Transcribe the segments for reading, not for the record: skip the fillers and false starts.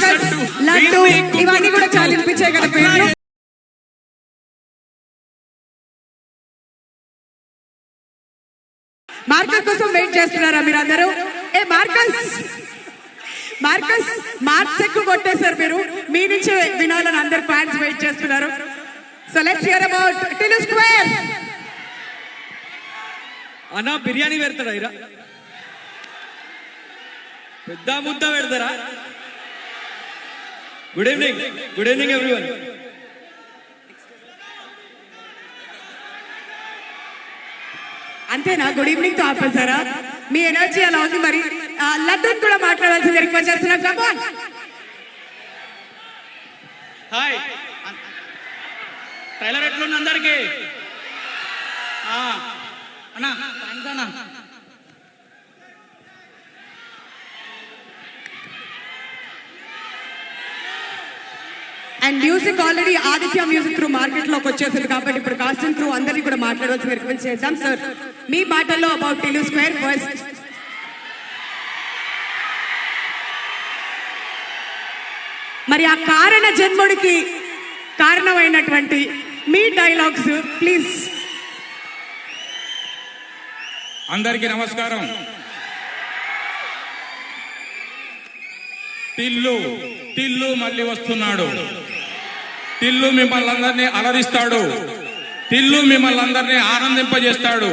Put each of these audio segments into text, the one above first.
Marcus, laddu ఇవన్నీ కూడా చాలా వినిపించాయి కదా పేర్లు. మార్కస్ కోసం వెయిట్ చేస్తున్నారా మీరందరూ? ఏ మార్కస్, మార్కస్ మార్క్స్ ఎక్కువ కొట్టేశారు మీరు. మీ నుంచి వినాలని అందరు ఫ్యాన్స్ వెయిట్ చేస్తున్నారు. So let's hear about Tillu square. అన్నా బిర్యానీ పెడతాడా ఇరా? పెద్ద ముద్ద పెడతారా? Good evening, good evening everyone. అంతేనా? గుడ్ ఈవినింగ్ తో ఆపేశారా? మీ ఎనర్జీ అలా ఉంది. మరి లడ్డు కూడా మాట్లాడాల్సింది రిక్వెస్ట్ చేస్తున్నాం. Come on. హాయ్, ట్రైలర్ ఎట్లుంది అందరికి? అన్నా థ్యాంక్స్ అన్నా. And music already Aditya music through market లోకి వచ్చేసింది కాబట్టి ఇప్పుడు కాస్టింగ్ త్రూ అందరినీ కూడా మాట్లాడవలసి రిక్వెస్ట్ చేద్దాం. సార్ మీ మాటల్లో అబౌట్ టిల్లు స్క్వేర్ ఫస్ట్. మరి ఆ కారణ జన్ముడికి కారణమైనటువంటి మీ డైలాగ్స్ ప్లీజ్. అందరికీ నమస్కారం. టిల్లు టిల్లు మళ్ళీ వస్తున్నాడు. టిల్లు మిమ్మల్ని అందరినీ అలరిస్తాడు. టిల్లు మిమ్మల్ని అందరినీ ఆనందింపజేస్తాడు.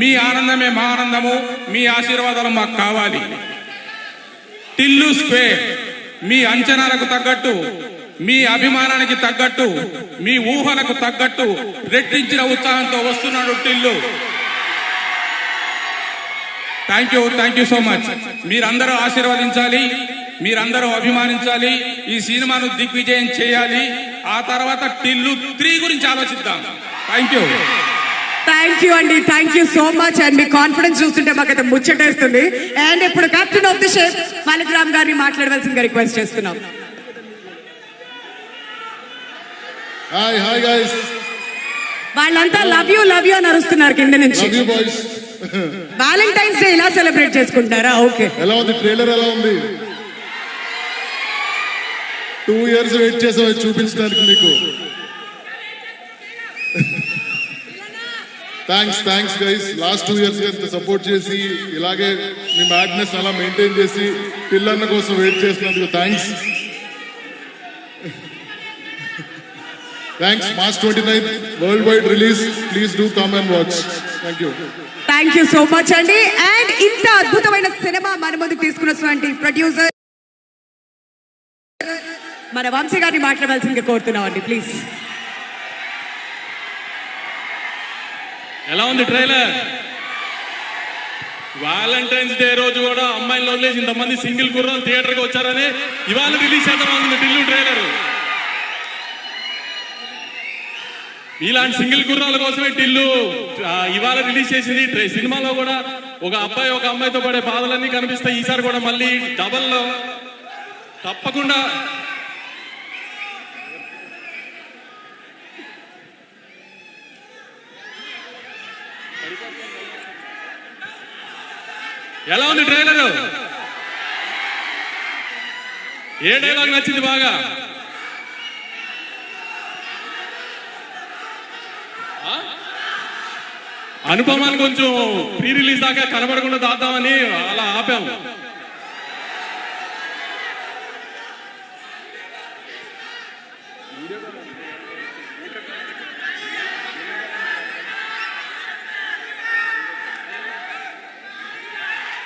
మీ ఆనందమే మా ఆనందము. మీ ఆశీర్వాదాలు మాకు కావాలి. టిల్లు స్క్వేర్ మీ అంచనాలకు తగ్గట్టు, మీ అభిమానానికి తగ్గట్టు, మీ ఊహలకు తగ్గట్టు రెట్టించిన ఉత్సాహంతో వస్తున్నాడు Tillu. Thank you so much. మీరందరూ ఆశీర్వదించాలి, మీరందరూ అభిమానించాలి. ఈ సినిమాను దిగ్విజయం చేయాలి. ఆ తర్వాత టిల్లు 3 గురించి ఆలోచిద్దాం. థ్యాంక్ యూ అండి. Thank you so much. And me confidence చూస్తుంటే మాకైతే ముచ్చటేస్తుంది. అండ్ ఇప్పుడు captain of the ship Balakram గారిని మాట్లాడవలసిందిగా రిక్వెస్ట్ చేస్తున్నాం. Hi guys. వాళ్ళంతా లవ్ యూ అని అరుస్తున్నారు కింద నుంచి. వాలంటైన్స్ డే ఇలా సెలబ్రేట్ చేసుకుంటారా? ఓకే. ఎలా ఉంది ట్రైలర్? ఎలా ఉంది? 2 years వెయిట్ చేసాం చూపించడానికి మీకు. Thanks guys. లాస్ట్ 2 years ఇంత సపోర్ట్ చేసి ఇలాగే మీ మ్యాడ్నెస్ అలా మెయింటైన్ చేసి పిల్లన్న కోసం వెయిట్ చేసినందుకు thanks. March 29th world wide release. Please do come and watch. Thank you so much అండి. అండ్ ఇంత అద్భుతమైన సినిమా మన ముందుకు తీసుకున్నటువంటి ప్రొడ్యూసర్ మన వంశీ గారిని మాట్లాడాల్సిందిగా కోరుతున్నాం అండి ప్లీజ్. ఎలా ఉంది ట్రైలర్? వాలంటైన్స్ డే రోజు కూడా అమ్మాయిలు వదిలేసి ఇంతమంది సింగిల్ కుర్రాలు థియేటర్కి వచ్చారని ఇవాళ రిలీజ్ చేద్దాం టిల్లు ట్రైలర్. ఇలాంటి సింగిల్ గుర్రాల కోసమే టిల్లు ఇవాళ రిలీజ్ చేసింది. సినిమాలో కూడా ఒక అబ్బాయి ఒక అమ్మాయితో పడే బాధలన్నీ కనిపిస్తాయి. ఈసారి కూడా మళ్ళీ డబల్లో తప్పకుండా ఎలా ఉంది ట్రైలర్? ఏ డైలాగ్ నచ్చింది బాగా? అనుపమాన్ని కొంచెం ప్రీ రిలీజ్ దాకా కనబడకుండా దాద్దామని అలా ఆపాము.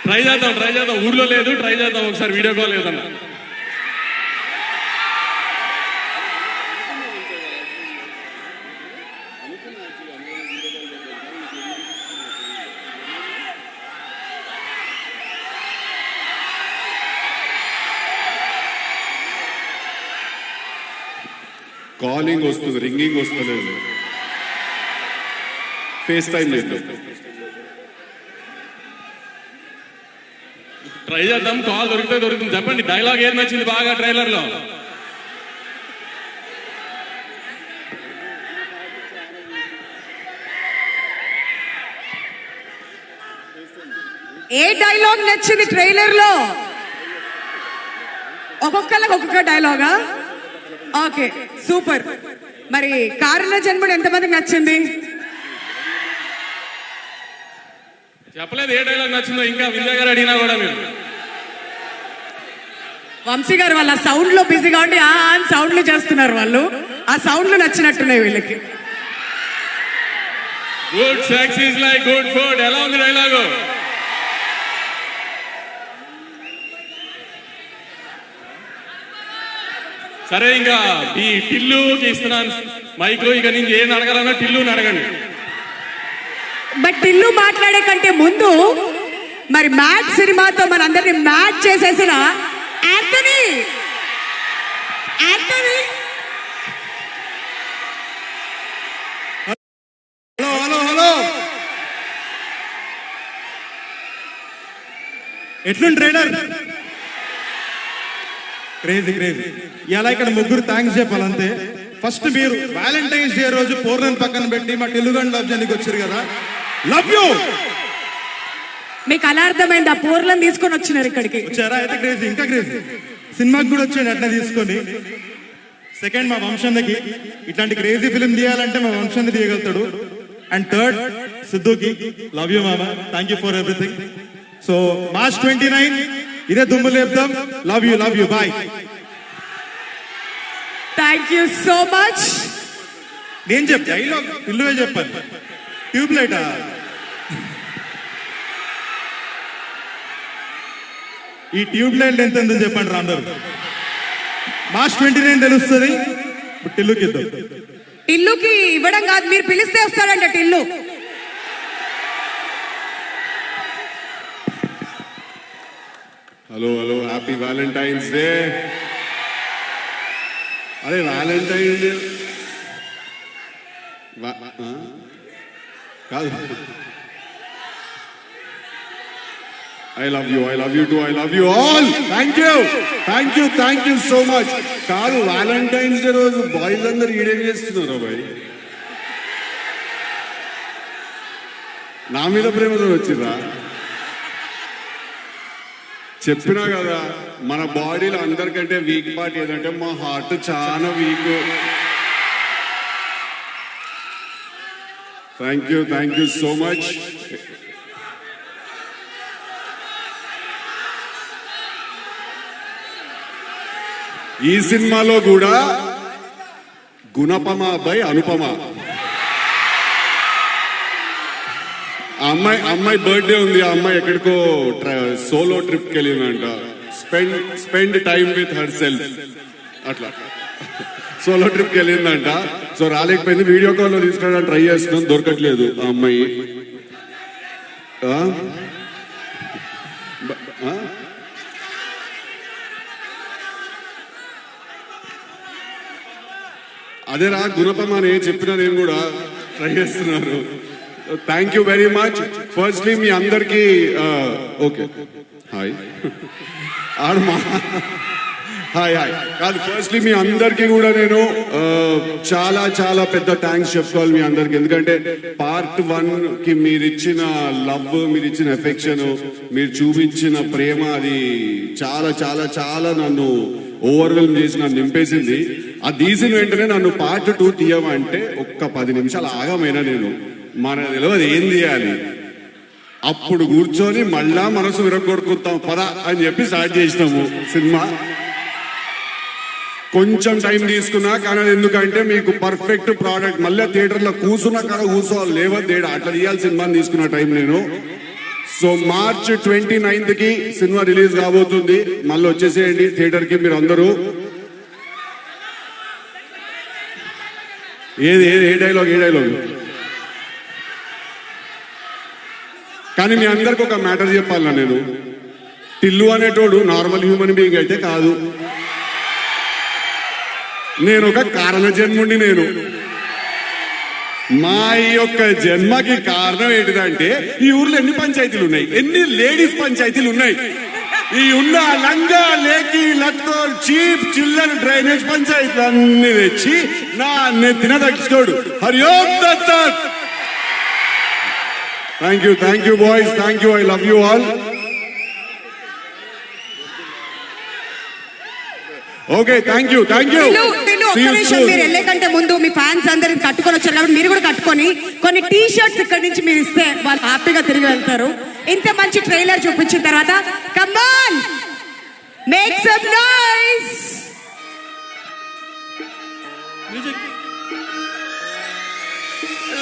ట్రై చేద్దాం. ఊర్లో లేదు, ట్రై చేద్దాం ఒకసారి వీడియో కాల్ లేదన్నా. కాలింగ్ వస్తుంది, రింగింగ్ వస్తలేదు, ఫేస్ టైం లేదు. ట్రై చేద్దాం. కాల్ దొరుకుతుంది. చెప్పండి డైలాగ్ ఏం నచ్చింది బాగా ట్రైలర్ లో? ఏ డైలాగ్ నచ్చింది ట్రైలర్ లో? ఒక్కొక్కళ్ళకి ఒక్కొక్క డైలాగా? Okay, super. మరి కారణ జన్ముడు ఎంతమందికి నచ్చింది? చెప్పలేదు ఏ డైలాగ్ నచ్చిందో, ఇంకా విజయ్ గారు అడిగినా కూడా మీరు. వంశీ గారు వాళ్ళ సౌండ్ లో బిజీగా ఉండి ఆ సౌండ్లు చేస్తున్నారు వాళ్ళు. ఆ సౌండ్లు నచ్చినట్టున్నాయి వీళ్ళకి. Good sex is like good food. ఎలా ఉంది డైలాగు? సరే, ఇంకా ఈ టిల్లుకి ఇస్తున్నాను మైక్లో. ఇక నేను ఏం అడగాలన్నా టిల్లుని అడగండి. బట్ టిల్లు మాట్లాడే కంటే ముందు మరి మ్యాట్ సినిమాతో మనందరినీ మ్యాట్ చేసేసిన యాంటనీ హలో ఎట్లుంది ట్రైలర్? క్రేజీ ఇలా ఇక్కడ ముగ్గురు థ్యాంక్స్ చెప్పాలంతే. ఫస్ట్ మీరు వ్యాలంటైన్స్ డే రోజు పూర్ణని పక్కన పెట్టి మా తెలుగు లవ్ జనికి వచ్చారు కదా, లవ్ యూ. మీకు అలా అర్థమైంది? ఆ పూర్లను తీసుకొని వచ్చినారు ఇక్కడికి. వచ్చారా? అయితే క్రేజీ, ఇంకా క్రేజీ. సినిమాకి కూడా వచ్చాడు అట్లా తీసుకొని. సెకండ్, మా వంశంకి ఇట్లాంటి క్రేజీ ఫిలిం తీయాలంటే మా వంశాన్ని తీయగలుగుతాడు. అండ్ థర్డ్, సిద్ధుకి లవ్ యూ మామ, thank you for everything. So March 29 ఇదే దుమ్ము లేపుదాం. Love you, bye. Thank you so much. నేను చెప్పా డైలాగ్, పిల్లువే చెప్పాను. ట్యూబ్ లైటా? ఈ ట్యూబ్ లైట్ ఎంత ఉందని చెప్పండి రా అందరూ. మార్చ్ 29 తెలుస్తుంది. టిల్లుకి ఇద్దాం. టిల్లుకి ఇవ్వడం కాదు, మీరు పిలిస్తే వస్తాడంట Tillu. Hello happy Valentine's day. అరే వ్యాలంటైన్స్ డే కాదు, I love you too, I love you all. Thank you so much. కాదు, వ్యాలంటైన్స్ డే రోజు బాయ్స్ అందరు ఈడేం చేస్తున్నారు బాయ్? నా మీద ప్రేమతో వచ్చిర్రా? చెప్పినా కదా, మన బాడీలో అందరికంటే వీక్ పార్ట్ ఏదంటే మా హార్ట్ చాలా week. Thank you so much. ఈ సినిమాలో కూడా గుణపమ బై అనుపమ. అమ్మాయి బర్త్డే ఉంది. ఆ అమ్మాయి ఎక్కడికో సోలో ట్రిప్ కి వెళ్ళిందంట. Spend time with herself. అట్లా సోలో ట్రిప్ కి వెళ్ళిందంట. సో రాలేకపోయింది. వీడియో కాల్ లో తీసుకురావడానికి ట్రై చేస్తున్నాం, దొరకట్లేదు ఆ అమ్మాయి. అదేరా గుణపమ అని చెప్పినా, నేను కూడా ట్రై చేస్తున్నారు. Thank you very much. Firstly మీ అందరికీ ఓకే హాయ్ హాయ్ కాదు, ఫస్ట్లీ మీ అందరికీ కూడా నేను చాలా చాలా పెద్ద థ్యాంక్స్ చెప్పుకోవాలి మీ అందరికి. ఎందుకంటే పార్ట్ 1 కి మీరు ఇచ్చిన లవ్, మీరు ఇచ్చిన ఎఫెక్షన్, మీరు చూపించిన ప్రేమ, అది చాలా చాలా చాలా నన్ను ఓవర్వెల్మ్ చేసి నన్ను నింపేసింది. అది తీసిన వెంటనే నన్ను పార్ట్ 2 తీయమంటే ఒక్క 10 నిమిషాలు ఆగమైనా నేను మనకు తెలియదు ఏం తీయాలి. అప్పుడు కూర్చొని మళ్ళా మనసు విరగొడుకుంటాం పద అని చెప్పి స్టార్ట్ చేసినాము సినిమా. కొంచెం టైం తీసుకున్నా కానీ, ఎందుకంటే మీకు పర్ఫెక్ట్ ప్రోడక్ట్. మళ్ళీ థియేటర్లో కూర్చున్నా కదా కూర్చోవాలి, లేవద్దు అట్లా తీయాలి సినిమాని తీసుకున్న టైం నేను. సో మార్చ్ 29 కి సినిమా రిలీజ్ కాబోతుంది. మళ్ళీ వచ్చేసేయండి థియేటర్ కి మీరు అందరూ. ఏ డైలాగ్ కానీ మీ అందరికి ఒక మ్యాటర్ చెప్పాలన్నా, నేను టిల్లు అనేటోడు నార్మల్ హ్యూమన్ బీయింగ్ అయితే కాదు. నేను ఒక కారణ జన్ముడిని. నేను మా యొక్క జన్మకి కారణం ఏంటిదంటే, ఈ ఊర్లో ఎన్ని పంచాయతీలు ఉన్నాయి, ఎన్ని లేడీస్ పంచాయతీలు ఉన్నాయి. ఈ ఉన్న లంగా లేకి లత్తో చీప్ చిల్లర డ్రైనేజ్ పంచాయతీలు అన్ని తెచ్చి నా నెత్తిన దక్కించుకోడు. హరి ఓం దత్తత్. Thank you boys, thank you, I love you all. Okay thank you ఒక్క నిమిషం, మీరు వెళ్ళే కంటే ముందు మీ ఫ్యాన్స్ అందరికి కట్టుకొని వచ్చారు కాబట్టి మీరు కూడా కట్టుకొని కొన్ని టీ షర్ట్స్ ఇక్కడ నుంచి మీరు ఇస్తే వాళ్ళు హ్యాపీగా తిరిగి వెళ్తారు. ఇంత మంచి ట్రైలర్ చూపించిన తర్వాత come on make some noise.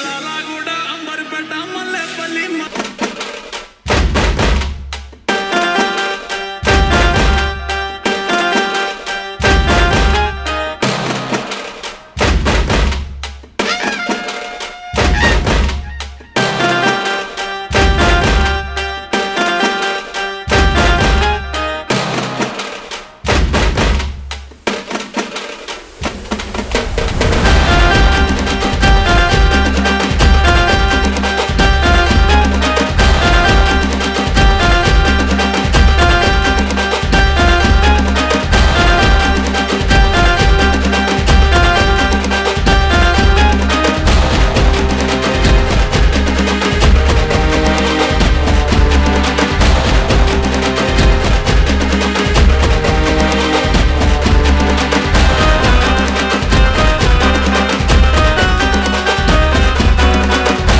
Lalaguda Amberpet Mallepally